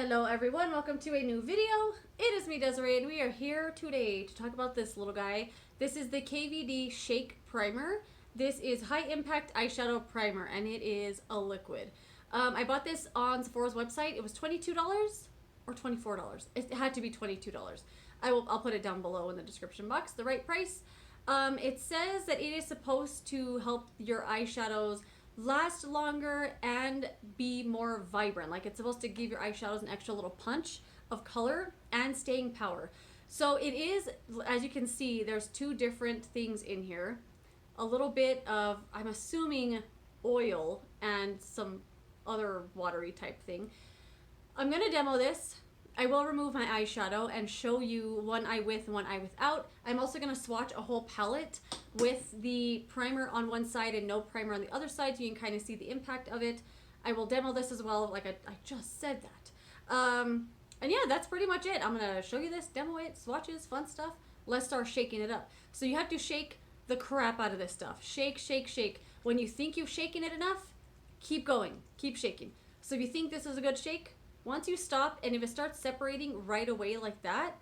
Hello everyone, welcome to a new video. It is me, Desiree, and we are here today to talk about this little guy. This is the Kvd Shake Primer. This is high impact eyeshadow primer, and it is a liquid. I bought this on Sephora's website. It was $22 or $24. It had to be $22. I'll put it down below in the description box, the right price. It says that it is supposed to help your eyeshadows last longer and be more vibrant. Like, it's supposed to give your eyeshadows an extra little punch of color and staying power. So it is, as you can see, there's two different things in here. A little bit of, I'm assuming, oil and some other watery type thing. I'm gonna demo this. I will remove my eyeshadow and show you one eye with and one eye without. I'm also going to swatch a whole palette with the primer on one side and no primer on the other side, so you can kind of see the impact of it. I will demo this as well, like I just said that. And yeah, that's pretty much it. I'm going to show you this, demo it, swatches, fun stuff. Let's start shaking it up. So you have to shake the crap out of this stuff. Shake, shake, shake. When you think you've shaken it enough, keep going, keep shaking. So if you think this is a good shake, once you stop, and if it starts separating right away like that,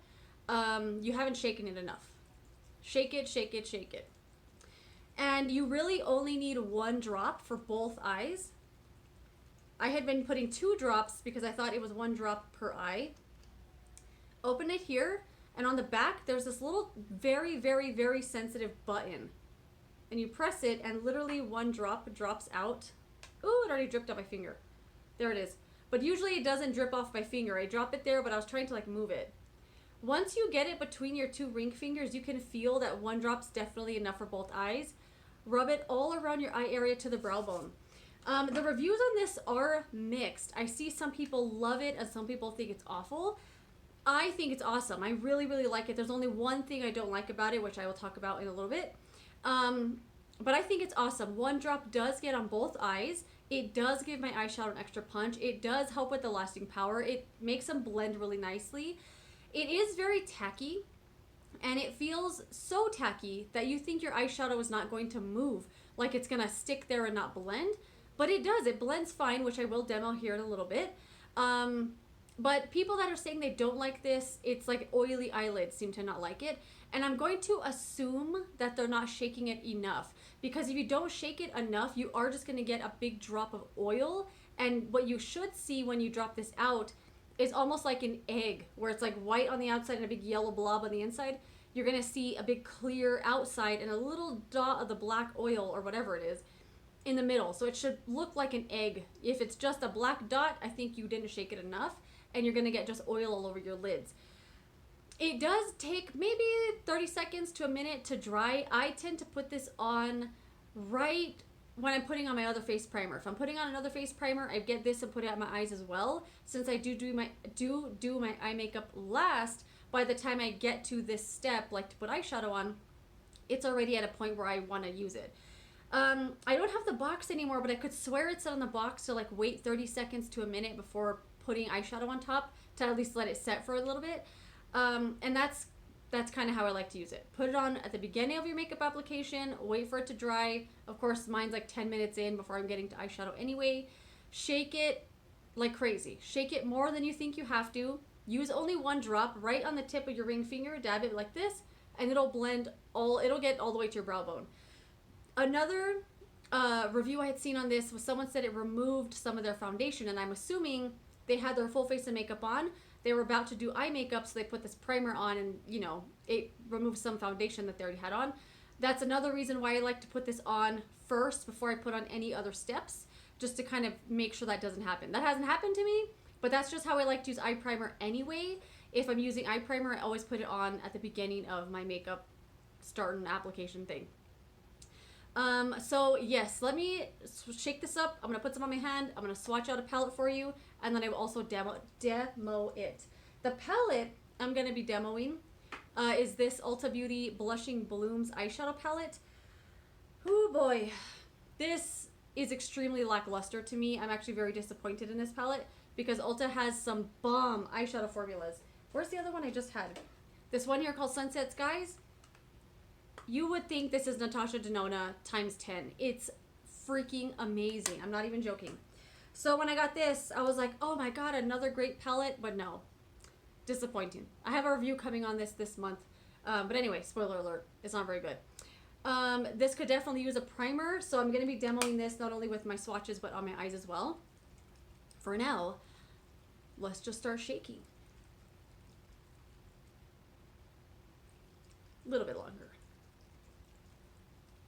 you haven't shaken it enough. Shake it, shake it, shake it. And you really only need one drop for both eyes. I had been putting 2 drops because I thought it was 1 drop per eye. Open it here, and on the back, there's this little very, very, very sensitive button. And you press it, and literally 1 drop drops out. Ooh, it already dripped on my finger. There it is. But usually it doesn't drip off my finger. I drop it there, but I was trying to like move it. Once you get it between your 2 ring fingers, you can feel that 1 drop's definitely enough for both eyes. Rub it all around your eye area to the brow bone. The reviews on this are mixed. I see some people love it and some people think it's awful. I think it's awesome. I really, really like it. There's only one thing I don't like about it, which I will talk about in a little bit. But I think it's awesome. 1 drop does get on both eyes. It does give my eyeshadow an extra punch. It does help with the lasting power. It makes them blend really nicely. It is very tacky, and it feels so tacky that you think your eyeshadow is not going to move, like it's gonna stick there and not blend. But it does. It blends fine, which I will demo here in a little bit. But people that are saying they don't like this, it's like oily eyelids, seem to not like it. And I'm going to assume that they're not shaking it enough, because if you don't shake it enough, you are just going to get a big drop of oil. And what you should see when you drop this out is almost like an egg, where it's like white on the outside and a big yellow blob on the inside. You're going to see a big clear outside and a little dot of the black oil or whatever it is in the middle. So it should look like an egg. If it's just a black dot, I think you didn't shake it enough, and you're going to get just oil all over your lids. It does take maybe 30 seconds to a minute to dry. I tend to put this on right when I'm putting on my other face primer. If I'm putting on another face primer, I get this and put it on my eyes as well. Since I do my eye makeup last, by the time I get to this step, like to put eyeshadow on, it's already at a point where I want to use it. I don't have the box anymore, but I could swear it said on the box to like wait 30 seconds to a minute before putting eyeshadow on top, to at least let it set for a little bit. And that's kind of how I like to use it. Put it on at the beginning of your makeup application, wait for it to dry. Of course, mine's like 10 minutes in before I'm getting to eyeshadow anyway. Shake it like crazy. Shake it more than you think you have to. Use only 1 drop right on the tip of your ring finger, dab it like this, and it'll blend it'll get all the way to your brow bone. Another review I had seen on this was someone said it removed some of their foundation, and I'm assuming they had their full face of makeup on. They were about to do eye makeup, so they put this primer on, and you know, it removes some foundation that they already had on. That's another reason why I like to put this on first before I put on any other steps, just to kind of make sure that doesn't happen. That hasn't happened to me, but that's just how I like to use eye primer anyway. If I'm using eye primer, I always put it on at the beginning of my makeup starting application thing. So yes, let me shake this up. I'm going to put some on my hand. I'm going to swatch out a palette for you, and then I will also demo it. The palette I'm going to be demoing is this Ulta Beauty Blushing Blooms eyeshadow palette. Oh boy, this is extremely lackluster to me. I'm actually very disappointed in this palette because Ulta has some bomb eyeshadow formulas. Where's the other one I just had? This one here called Sunset Skies. You would think this is Natasha Denona times 10. It's freaking amazing. I'm not even joking. So when I got this, I was like, oh my god, another great palette, but no. Disappointing. I have a review coming on this month. But anyway, spoiler alert, it's not very good. This could definitely use a primer, so I'm going to be demoing this not only with my swatches, but on my eyes as well. For now, let's just start shaking. A little bit longer.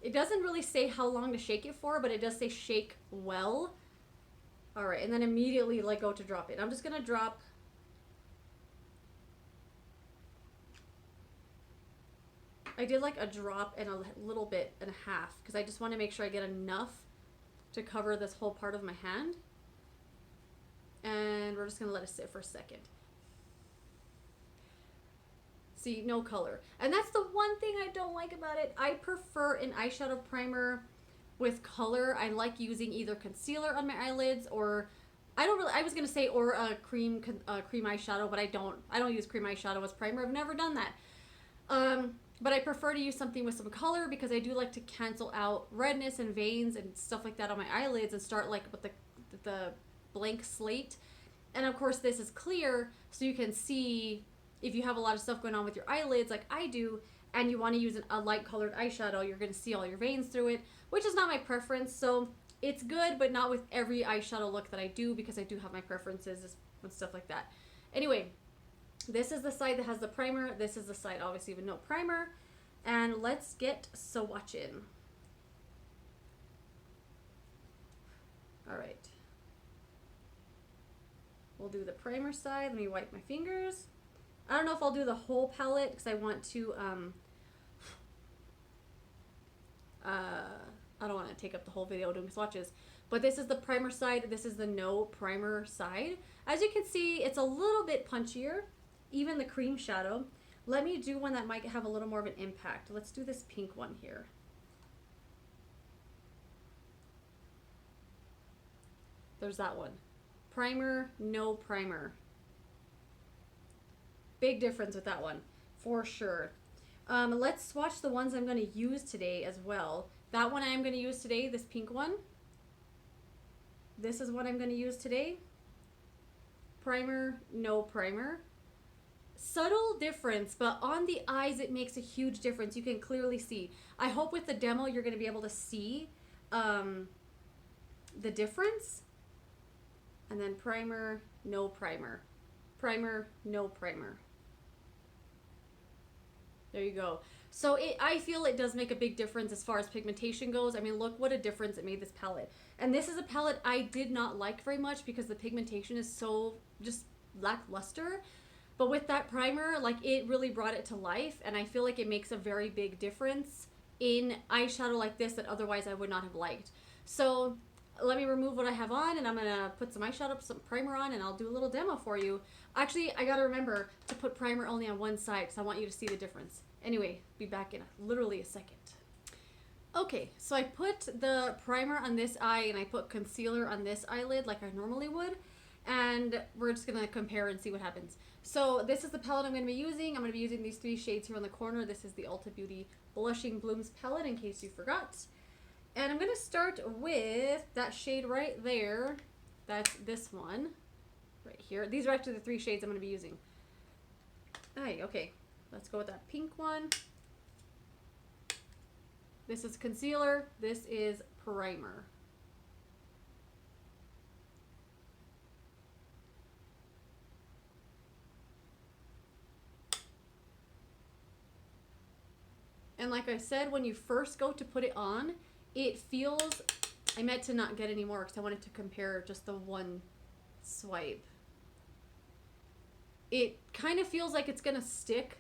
It doesn't really say how long to shake it for, but it does say shake well. All right, and then immediately let go to drop it. I'm just going to drop... I did like a drop and a little bit and a half because I just want to make sure I get enough to cover this whole part of my hand. And we're just going to let it sit for a second. See, no color. And that's the one thing I don't like about it. I prefer an eyeshadow primer with color. I like using either concealer on my eyelids or I was going to say or a cream eyeshadow, but I don't use cream eyeshadow as primer. I've never done that. But I prefer to use something with some color because I do like to cancel out redness and veins and stuff like that on my eyelids and start like with the blank slate. And of course this is clear so you can see if you have a lot of stuff going on with your eyelids like I do and you want to use a light colored eyeshadow, you're going to see all your veins through it, which is not my preference. So it's good, but not with every eyeshadow look that I do because I do have my preferences and stuff like that. Anyway, this is the side that has the primer. This is the side, obviously, with no primer. And let's get swatching. All right. We'll do the primer side. Let me wipe my fingers. I don't know if I'll do the whole palette because I want to, I don't want to take up the whole video doing swatches. But this is the primer side. This is the no primer side. As you can see, it's a little bit punchier. Even the cream shadow. Let me do one that might have a little more of an impact. Let's do this pink one here. There's that one. Primer, no primer. Big difference with that one, for sure. Let's swatch the ones I'm going to use today as well. That one I am going to use today, this pink one. This is what I'm going to use today. Primer, no primer. Subtle difference, but on the eyes it makes a huge difference. You can clearly see. I hope with the demo you're going to be able to see the difference. And then primer, no primer. Primer, no primer. There you go. So I feel it does make a big difference as far as pigmentation goes. I mean, look what a difference it made this palette. And this is a palette I did not like very much because the pigmentation is so just lackluster. But with that primer, like it really brought it to life, and I feel like it makes a very big difference in eyeshadow like this that otherwise I would not have liked. So let me remove what I have on, and I'm gonna put some eyeshadow, some primer on, and I'll do a little demo for you. Actually, I gotta remember to put primer only on one side because I want you to see the difference. Anyway, be back in literally a second. Okay, so I put the primer on this eye and I put concealer on this eyelid like I normally would. And we're just going to compare and see what happens. So this is the palette I'm going to be using. I'm going to be using these 3 shades here on the corner. This is the Ulta Beauty Blushing Blooms palette in case you forgot. And I'm going to start with that shade right there. That's this one right here. These are actually the 3 shades I'm going to be using. Okay, let's go with that pink one. This is concealer. This is primer. And like I said, when you first go to put it on, it feels, I meant to not get any more because I wanted to compare just the one swipe. It kind of feels like it's going to stick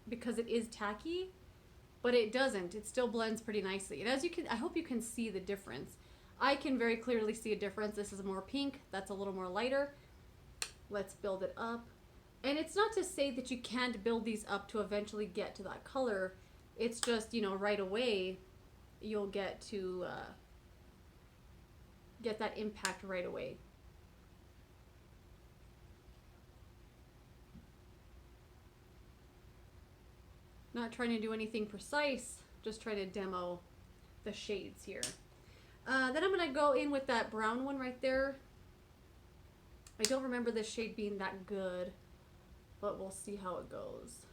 because it is tacky, but it doesn't. It still blends pretty nicely. And as you can, I hope you can see the difference. I can very clearly see a difference. This is more pink. That's a little more lighter. Let's build it up. And it's not to say that you can't build these up to eventually get to that color. It's just, you know, right away you'll get to get that impact right away. Not trying to do anything precise, just trying to demo the shades here. Then I'm going to go in with that brown one right there. I don't remember this shade being that good, but we'll see how it goes.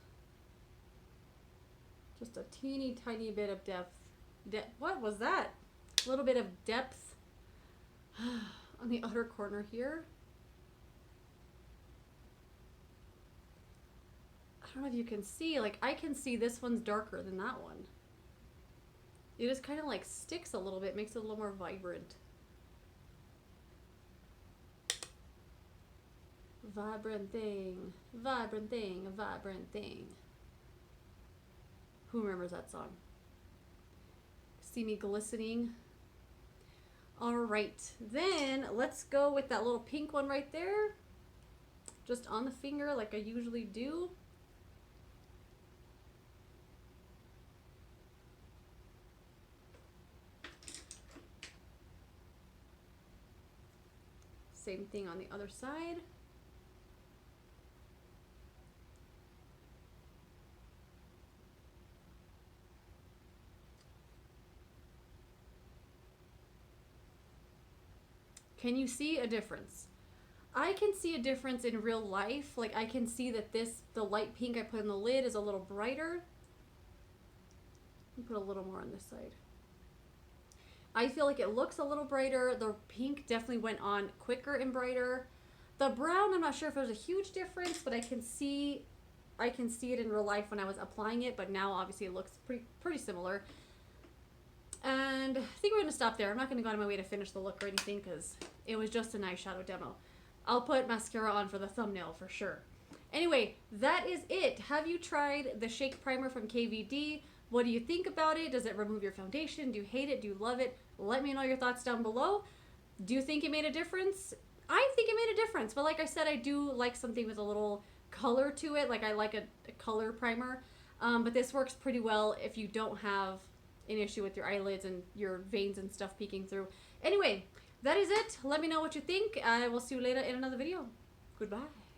Just a teeny tiny bit of depth. What was that? A little bit of depth on the outer corner here. I don't know if you can see, like I can see this one's darker than that one. It just kind of like sticks a little bit, makes it a little more vibrant. Vibrant thing, vibrant thing, a vibrant thing. Who remembers that song? See me glistening. All right, then let's go with that little pink one right there. Just on the finger like I usually do. Same thing on the other side. Can you see a difference? I can see a difference in real life. Like I can see that the light pink I put in the lid is a little brighter. Let me put a little more on this side. I feel like it looks a little brighter. The pink definitely went on quicker and brighter. The brown, I'm not sure if there's a huge difference, but I can see it in real life when I was applying it, but now obviously it looks pretty similar. And I think we're going to stop there. I'm not going to go out of my way to finish the look or anything because it was just an eyeshadow demo. I'll put mascara on for the thumbnail for sure. Anyway, that is it. Have you tried the Shake Primer from KVD? What do you think about it? Does it remove your foundation? Do you hate it? Do you love it? Let me know your thoughts down below. Do you think it made a difference? I think it made a difference, but like I said, I do like something with a little color to it. Like I like a color primer, but this works pretty well if you don't have an issue with your eyelids and your veins and stuff peeking through. Anyway, that is it. Let me know what you think. I will see you later in another video. Goodbye.